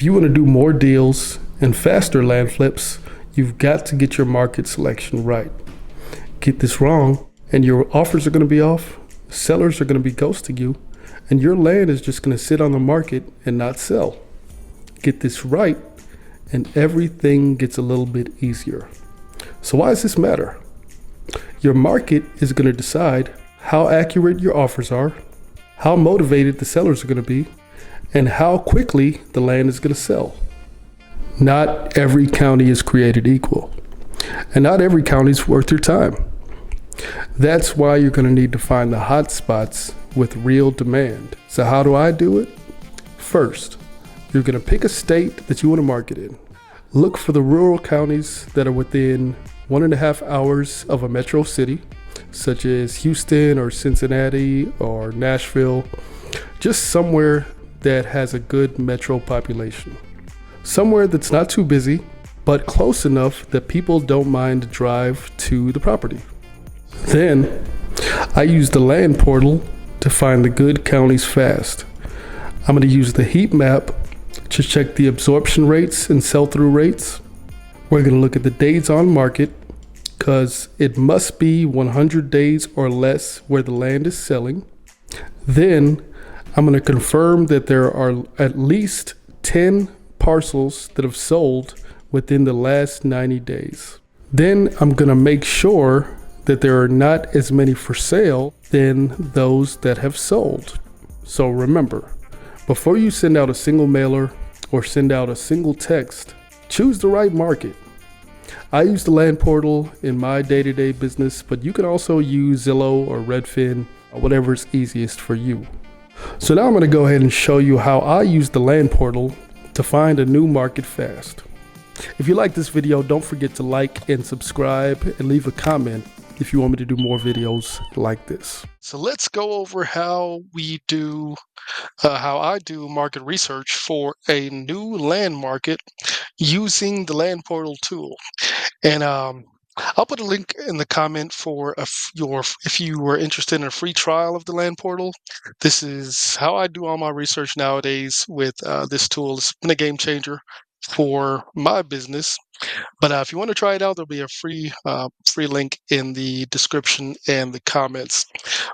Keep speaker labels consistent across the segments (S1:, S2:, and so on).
S1: If you want to do more deals and faster land flips, you've got to get your market selection right. Get this wrong, and your offers are going to be off, sellers are going to be ghosting you, and your land is just going to sit on the market and not sell. Get this right, and everything gets a little bit easier. So why does this matter? Your market is going to decide how accurate your offers are, how motivated the sellers are going to be, and how quickly the land is going to sell. Not every county is created equal, and not every county is worth your time. That's why you're going to need to find the hot spots with real demand. So how do I do it? First, you're going to pick a state that you want to market in. Look for the rural counties that are within 1.5 hours of a metro city, such as Houston or Cincinnati or Nashville, just somewhere that has a good metro population. Somewhere that's not too busy, but close enough that people don't mind the drive to the property. Then, I use the land portal to find the good counties fast. I'm going to use the heat map to check the absorption rates and sell-through rates. We're going to look at the days on market, because it must be 100 days or less where the land is selling. Then, I'm going to confirm that there are at least 10 parcels that have sold within the last 90 days. Then I'm going to make sure that there are not as many for sale than those that have sold. So remember, before you send out a single mailer or send out a single text, choose the right market. I use the land portal in my day-to-day business, but you can also use Zillow or Redfin, whatever's easiest for you. So now I'm going to go ahead and show you how I use the land portal to find a new market fast. If you like this video, don't forget to like and subscribe and leave a comment if you want me to do more videos like this. So let's go over how I do market research for a new land market using the land portal tool. And I'll put a link in the comment for if you were interested in a free trial of the land portal. This is how I do all my research nowadays with this tool. It's been a game changer for my business. But if you want to try it out, there'll be a free link in the description and the comments.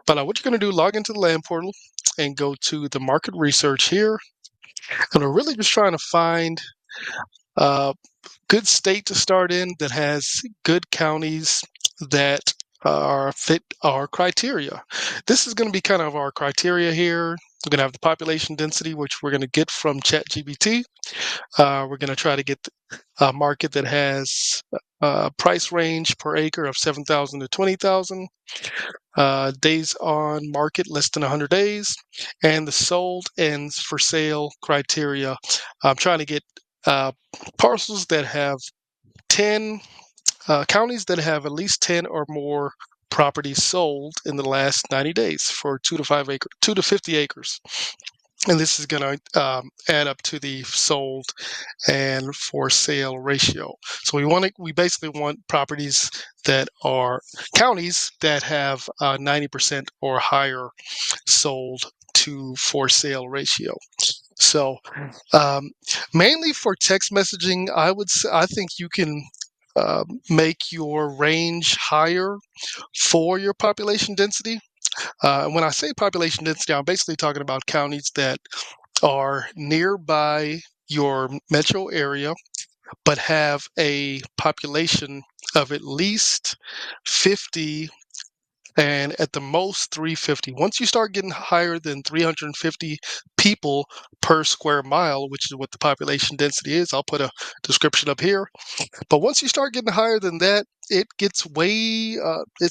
S1: But what you're going to do, log into the land portal and go to the market research here. And we're really just trying to find good state to start in that has good counties that fit our criteria. This is going to be kind of our criteria here. We're going to have the population density, which we're going to get from ChatGPT. We're going to try to get a market that has price range per acre of 7,000 to 20,000. Days on market less than 100 days, and the sold and for sale criteria. I'm trying to get parcels that have 10 counties that have at least 10 or more properties sold in the last 90 days for 2 to 50 acres. And this is going to add up to the sold and for sale ratio. So we basically want properties that are counties that have 90% or higher sold to for sale ratio. So mainly for text messaging, I think you can make your range higher for your population density. When I say population density, I'm basically talking about counties that are nearby your metro area, but have a population of at least 50 and at the most 350. Once you start getting higher than 350 people per square mile, which is what the population density is, I'll put a description up here. But once you start getting higher than that, it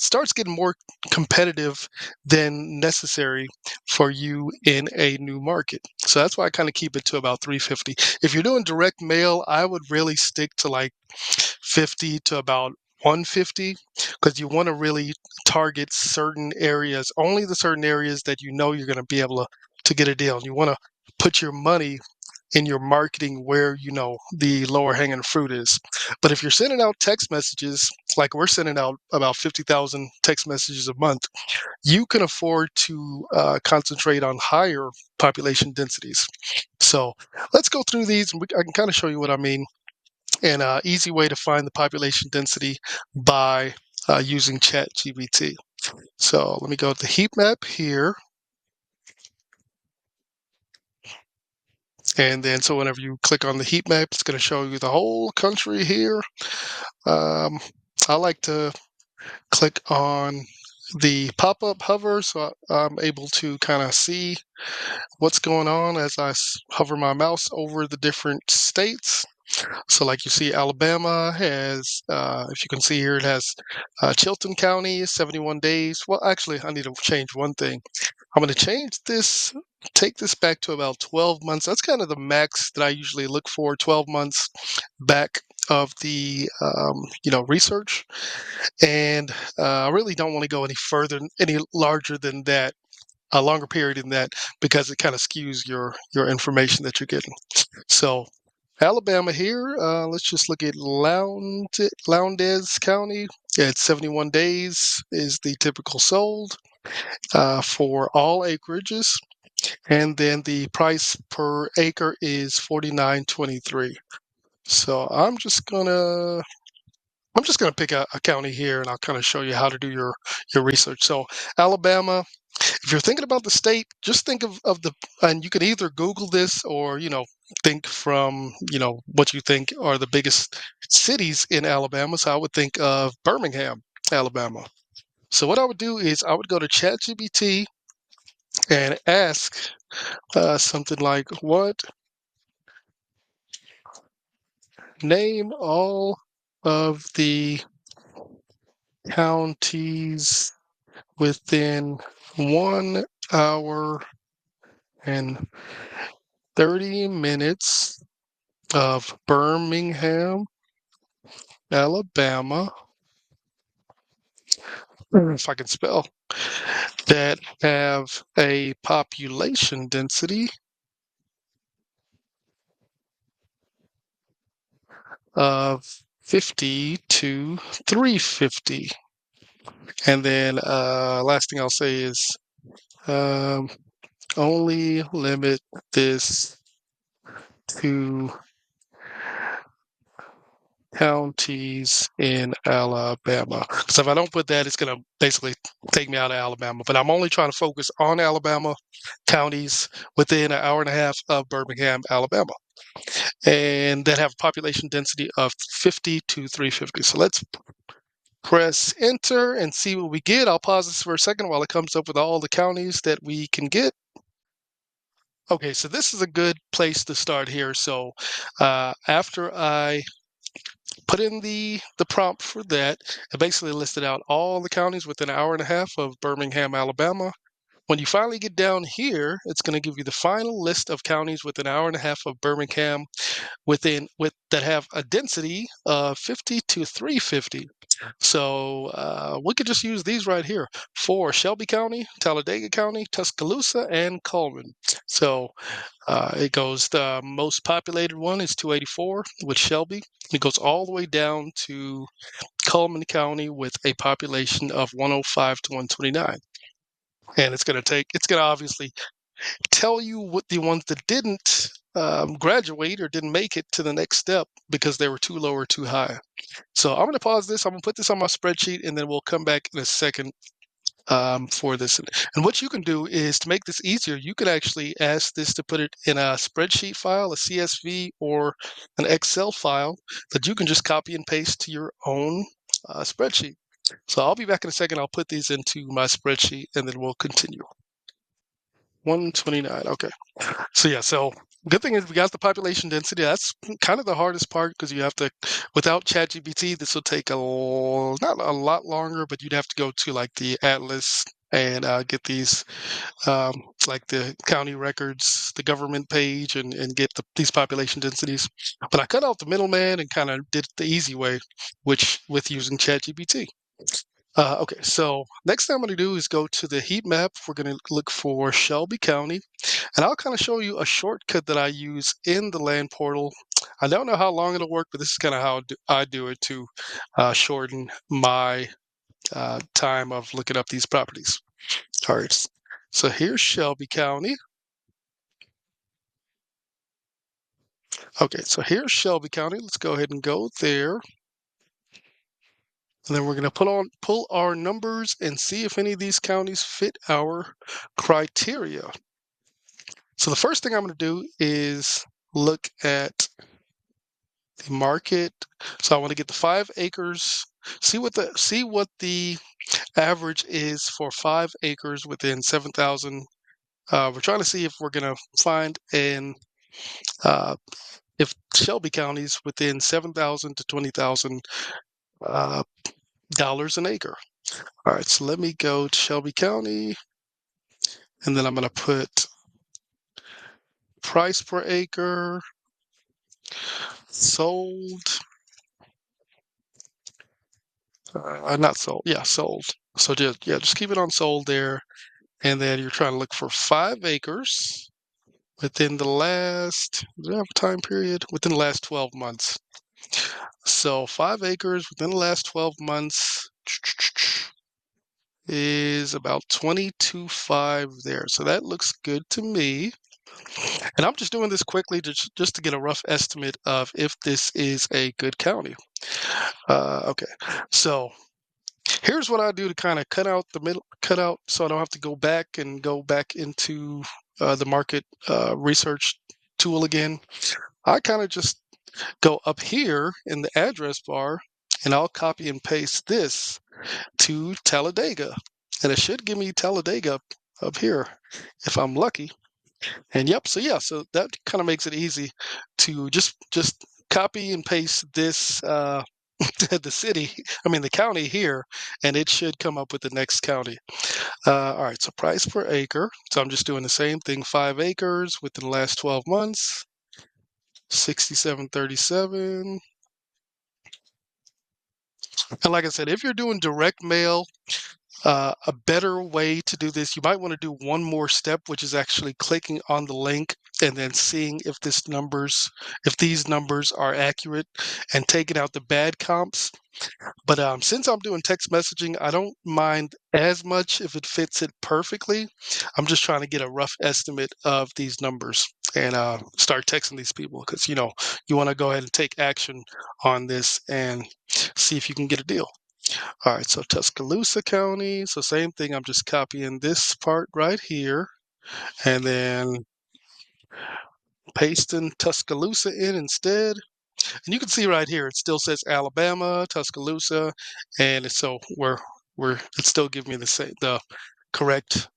S1: starts getting more competitive than necessary for you in a new market. So that's why I kind of keep it to about 350. If you're doing direct mail, I would really stick to like 50 to about 150, because you want to really target certain areas, only the certain areas that you know you're going to be able to get a deal. You want to put your money in your marketing where you know the lower hanging fruit is. But if you're sending out text messages like we're sending out about 50,000 text messages a month, you can afford to concentrate on higher population densities. So let's go through these, and I can kind of show you what I mean. And an easy way to find the population density by using ChatGPT. So let me go to the heat map here. And then, so whenever you click on the heat map, it's going to show you the whole country here. Um, I like to click on the pop-up hover so I'm able to kind of see what's going on as I hover my mouse over the different states. So like you see, Alabama has, if you can see here, it has Chilton County, 71 days. Well, actually, I need to change one thing. I'm going to change this, take this back to about 12 months. That's kind of the max that I usually look for, 12 months back of the, research. And I really don't want to go any further, any larger than that, a longer period than that, because it kind of skews your information that you're getting. So Alabama here, let's just look at Lowndes County. It's 71 days is the typical sold for all acreages. And then the price per acre is 49.23. So I'm just gonna pick a county here, and I'll kind of show you how to do your research. So Alabama, if you're thinking about the state, just think of and you can either Google this or, think from, what you think are the biggest cities in Alabama. So I would think of Birmingham, Alabama. So what I would do is I would go to ChatGPT and ask something like, what, name all of the counties within 1 hour and 30 minutes of Birmingham, Alabama, if I can spell, that have a population density of 50 to 350. And then last thing I'll say is um, only limit this to counties in Alabama. So if I don't put that, it's going to basically take me out of Alabama. But I'm only trying to focus on Alabama counties within an hour and a half of Birmingham, Alabama, and that have a population density of 50 to 350. So let's press enter and see what we get. I'll pause this for a second while it comes up with all the counties that we can get. Okay, so this is a good place to start here. So after I put in the prompt for that, it basically listed out all the counties within an hour and a half of Birmingham, Alabama. When you finally get down here, it's going to give you the final list of counties within an hour and a half of Birmingham that have a density of 50 to 350. So we could just use these right here for Shelby County, Talladega County, Tuscaloosa, and Cullman. So it goes, the most populated one is 284 with Shelby. It goes all the way down to Cullman County with a population of 105 to 129. And it's going to obviously tell you what the ones that didn't graduate or didn't make it to the next step because they were too low or too high. So I'm going to pause this. I'm going to put this on my spreadsheet, and then we'll come back in a second for this. And what you can do is, to make this easier, you could actually ask this to put it in a spreadsheet file, a CSV, or an Excel file that you can just copy and paste to your own spreadsheet. So I'll be back in a second. I'll put these into my spreadsheet, and then we'll continue. 129. Okay. So good thing is we got the population density. That's kind of the hardest part, because you have to, without ChatGPT, this will take not a lot longer, but you'd have to go to like the Atlas and get these, like the county records, the government page, and get these population densities. But I cut out the middleman and kind of did it the easy way, which with using ChatGPT. Okay, so next thing I'm going to do is go to the heat map. We're going to look for Shelby County, and I'll kind of show you a shortcut that I use in the land portal I don't know how long it'll work, but this is kind of how I do it to shorten my time of looking up these properties. All right. So here's Shelby County. Okay, so here's Shelby County. Let's go ahead and go there. And then we're going to pull our numbers and see if any of these counties fit our criteria. So the first thing I'm going to do is look at the market. So I want to get the 5 acres, see what the average is for 5 acres within 7,000. We're trying to see if we're going to find uh, if Shelby County is within 7,000 to 20,000 dollars an acre. All right, so let me go to Shelby County, and then I'm going to put price per acre, sold, not sold, yeah, sold. So just keep it on sold there, and then you're trying to look for 5 acres within the last, do I have a time period? Within the last 12 months. So 5 acres within the last 12 months is about 22.5 there. So that looks good to me. And I'm just doing this quickly just to get a rough estimate of if this is a good county. Okay, so here's what I do to kind of cut out so I don't have to go back into the market research tool again. I kind of just go up here in the address bar and I'll copy and paste this to Talladega. And it should give me Talladega up here if I'm lucky. And yep, so yeah, so that kind of makes it easy to just copy and paste this the county here, and it should come up with the next county. All right, so price per acre. So I'm just doing the same thing, 5 acres within the last 12 months, 67.37. And like I said, if you're doing direct mail, a better way to do this, you might want to do one more step, which is actually clicking on the link and then seeing if these numbers are accurate and taking out the bad comps. But since I'm doing text messaging, I don't mind as much if it fits it perfectly. I'm just trying to get a rough estimate of these numbers and start texting these people because you want to go ahead and take action on this and see if you can get a deal. All right, so Tuscaloosa County. So same thing. I'm just copying this part right here and then pasting Tuscaloosa in instead. And you can see right here, it still says Alabama, Tuscaloosa, and so it still gives me the correct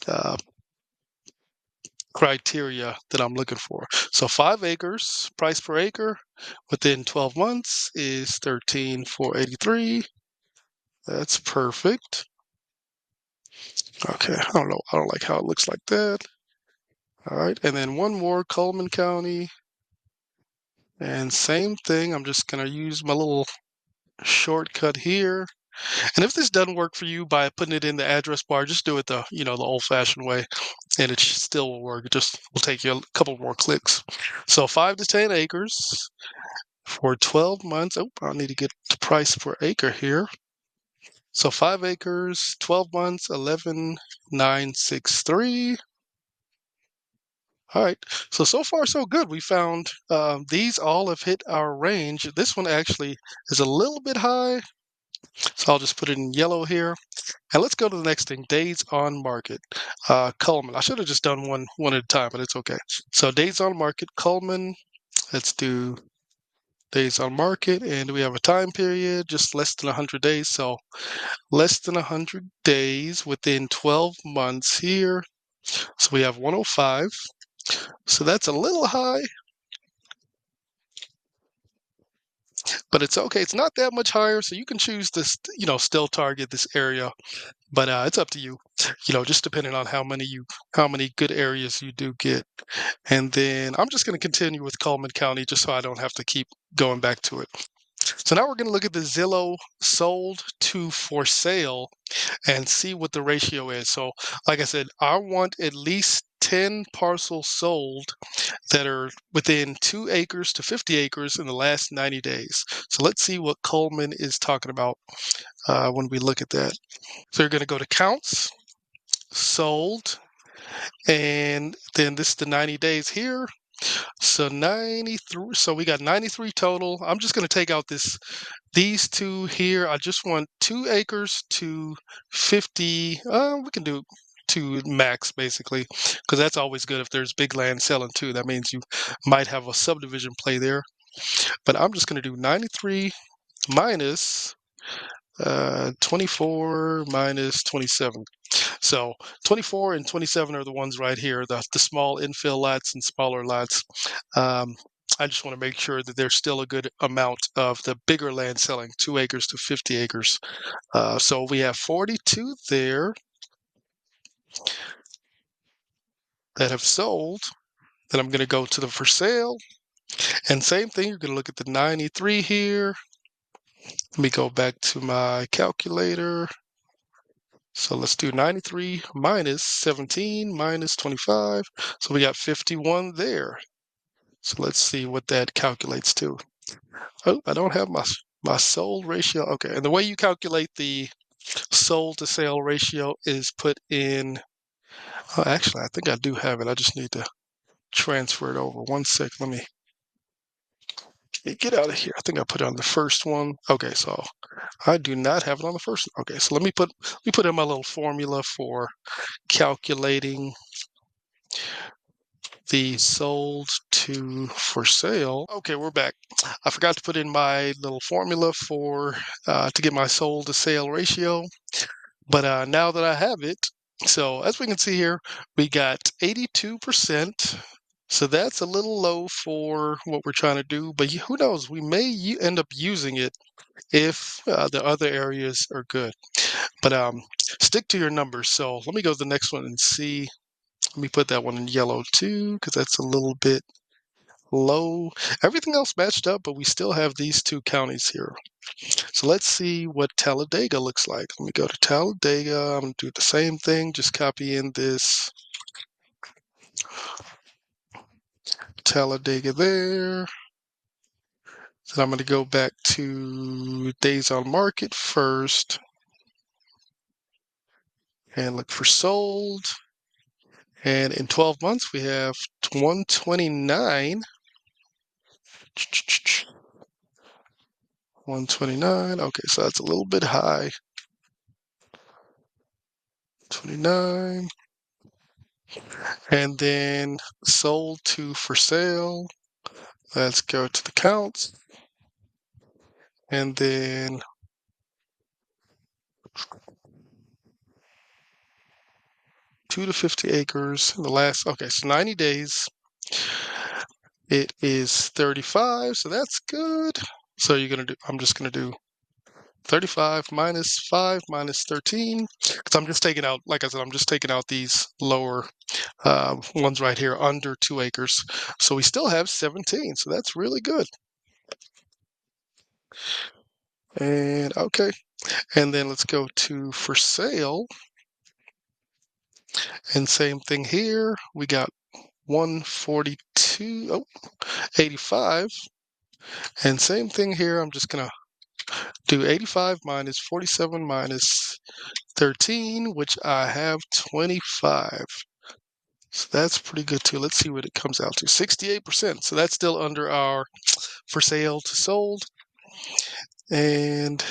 S1: uh, criteria that I'm looking for. So 5 acres, price per acre within 12 months is 13,483. That's perfect. Okay, I don't like how it looks like that. All right, and then one more, Coleman County. And same thing, I'm just gonna use my little shortcut here. And if this doesn't work for you by putting it in the address bar, just do it the old-fashioned way, and it still will work. It just will take you a couple more clicks. So 5 to 10 acres for 12 months. Oh, I need to get the price per acre here. So 5 acres, 12 months, 11,963. All right. So far so good. We found these all have hit our range. This one actually is a little bit high, so I'll just put it in yellow here. And let's go to the next thing, days on market. Coleman. I should have just done one at a time, but it's okay. So days on market, Coleman. Let's do days on market, and we have a time period, just less than 100 days. So less than 100 days within 12 months here. So we have 105. So that's a little high, but it's okay. It's not that much higher, so you can choose this, still target this area, but it's up to you. Just depending on how many good areas you do get. And then I'm just going to continue with Coleman County just so I don't have to keep going back to it. So now we're going to look at the Zillow sold to for sale and see what the ratio is. So like I said, I want at least 10 parcels sold that are within 2 acres to 50 acres in the last 90 days. So let's see what Coleman is talking about when we look at that. So you're going to go to counts, sold, and then this is the 90 days here. So 93. So we got 93 total. I'm just going to take out these two here. I just want 2 acres to 50. We can do 2 max basically, because that's always good if there's big land selling too. That means you might have a subdivision play there. But I'm just going to do 93 minus 24 minus 27. So 24 and 27 are the ones right here, the small infill lots and smaller lots. I just want to make sure that there's still a good amount of the bigger land selling, 2 acres to 50 acres. So we have 42 there that have sold. Then I'm going to go to the for sale. And same thing, you're going to look at the 93 here. Let me go back to my calculator. So let's do 93 minus 17 minus 25. So we got 51 there. So let's see what that calculates to. Oh, I don't have my sold ratio. Okay, and the way you calculate the sold to sale ratio is put in. Actually, I think I do have it. I just need to transfer it over. One sec. Let me get out of here. I think I put it on the first one. Okay, so I do not have it on the first one. Okay, so let me put in my little formula for calculating the sold to for sale. Okay, we're back. I forgot to put in my little formula for to get my sold to sale ratio, but now that I have it, so as we can see here, we got 82%. So that's a little low for what we're trying to do, but who knows? We may end up using it if the other areas are good. But stick to your numbers. So let me go to the next one and see. Let me put that one in yellow too, because that's a little bit low. Everything else matched up, but we still have these 2 counties here. So let's see what Talladega looks like. Let me go to Talladega. I'm going to do the same thing, just copy in this Talladega there. Then I'm going to go back to days on market first and look for sold. And in 12 months, we have 129. 129. Okay, so that's a little bit high. 29. And then sold to for sale. Let's go to the counts. And then two to 50 acres. The last, okay, so 90 days. It is 35, so that's good. So I'm just gonna do 35 minus 5 minus 13. Because I'm just taking out, like I said, I'm just taking out these lower ones right here under 2 acres. So we still have 17, so that's really good. And okay, and then let's go to for sale. And same thing here. We got 142, 85. And same thing here. I'm just going to do 85 minus 47 minus 13, which I have 25. So that's pretty good too. Let's see what it comes out to. 68%. So that's still under our for sale to sold. And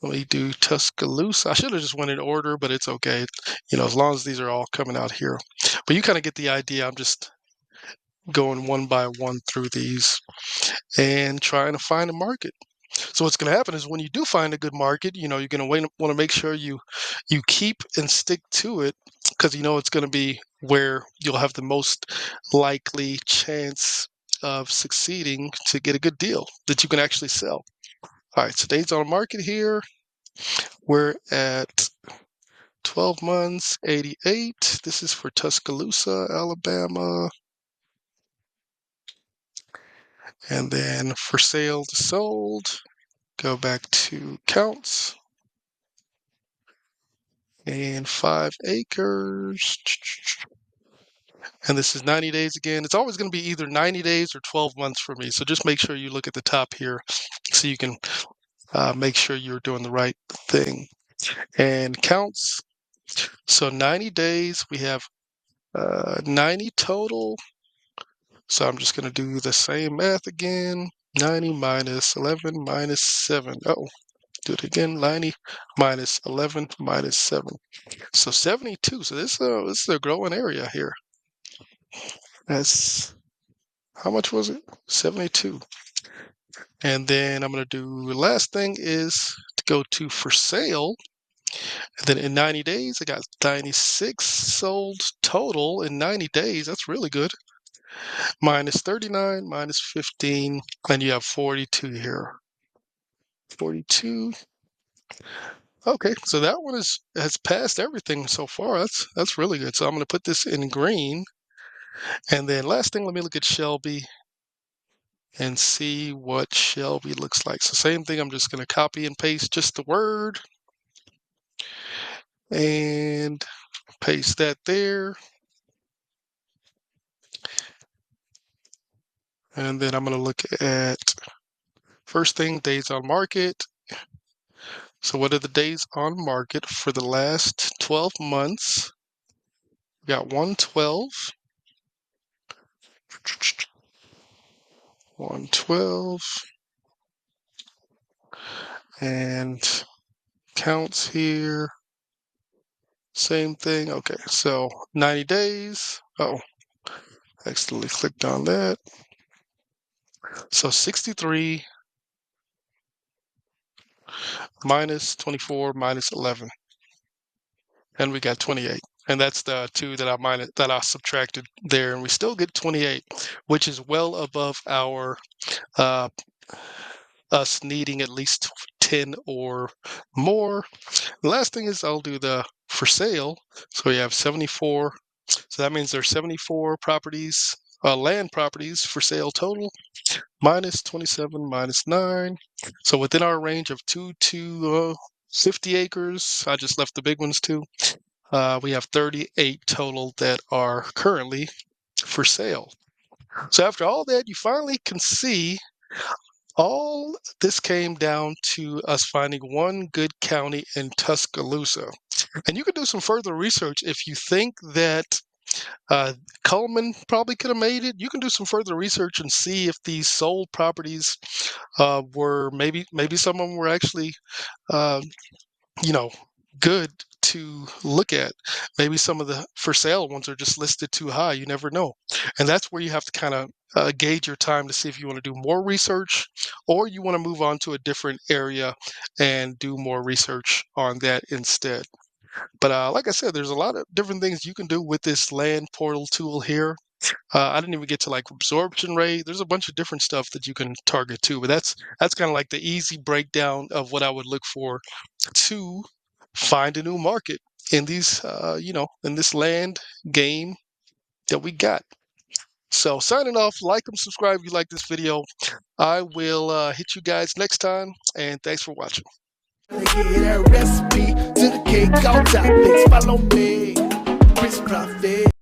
S1: let me do Tuscaloosa. I should have just went in order, but it's okay. As long as these are all coming out here. But you kind of get the idea. I'm just going one by one through these and trying to find a market. So what's going to happen is when you do find a good market, you're going to want to make sure you keep and stick to it, because it's going to be where you'll have the most likely chance of succeeding to get a good deal that you can actually sell. All right, so days on market here. We're at 12 months, 88. This is for Tuscaloosa, Alabama. And then for sale to sold, go back to counts. and 5 acres. And this is 90 days again. It's always going to be either 90 days or 12 months for me. So just make sure you look at the top here so you can make sure you're doing the right thing. And counts. So 90 days, we have 90 total. So I'm just going to do the same math again. 90 minus 11 minus 7. Oh, do it again. 90 minus 11 minus 7. So 72. So this is a growing area here. That's, how much was it? 72. And then I'm going to do, the last thing is to go to for sale. And then in 90 days, I got 96 sold total in 90 days. That's really good. Minus 39, minus 15, and you have 42 here. 42. Okay, so that one has passed everything so far. That's really good. So I'm going to put this in green. And then last thing, let me look at Shelby and see what Shelby looks like. So same thing, I'm just going to copy and paste just the word and paste that there. And then I'm going to look at first thing, days on market. So what are the days on market for the last 12 months? We got 112. 112. And counts here. Same thing. Okay, so 90 days. Oh, accidentally clicked on that. So 63 minus 24 minus 11. And we got 28. And that's the 2 that I subtracted there, and we still get 28, which is well above our us needing at least 10 or more. The last thing is I'll do the for sale. So we have 74. So that means there's 74 properties, land properties for sale total, minus 27 minus 9. So within our range of 2 to 50 acres, I just left the big ones too. We have 38 total that are currently for sale. So after all that, you finally can see all this came down to us finding one good county in Tuscaloosa. And you can do some further research if you think that Cullman probably could have made it. You can do some further research and see if these sold properties were maybe some of them were actually good to look at. Maybe some of the for sale ones are just listed too high. You never know. And that's where you have to kind of gauge your time to see if you want to do more research or you want to move on to a different area and do more research on that instead. But like I said, there's a lot of different things you can do with this land portal tool here. I didn't even get to like absorption rate. There's a bunch of different stuff that you can target too, but that's kind of like the easy breakdown of what I would look for to find a new market in these, in this land game that we got. So signing off, like and subscribe if you like this video. I will hit you guys next time, and thanks for watching. That recipe to the cake, all topics, follow me, Profit.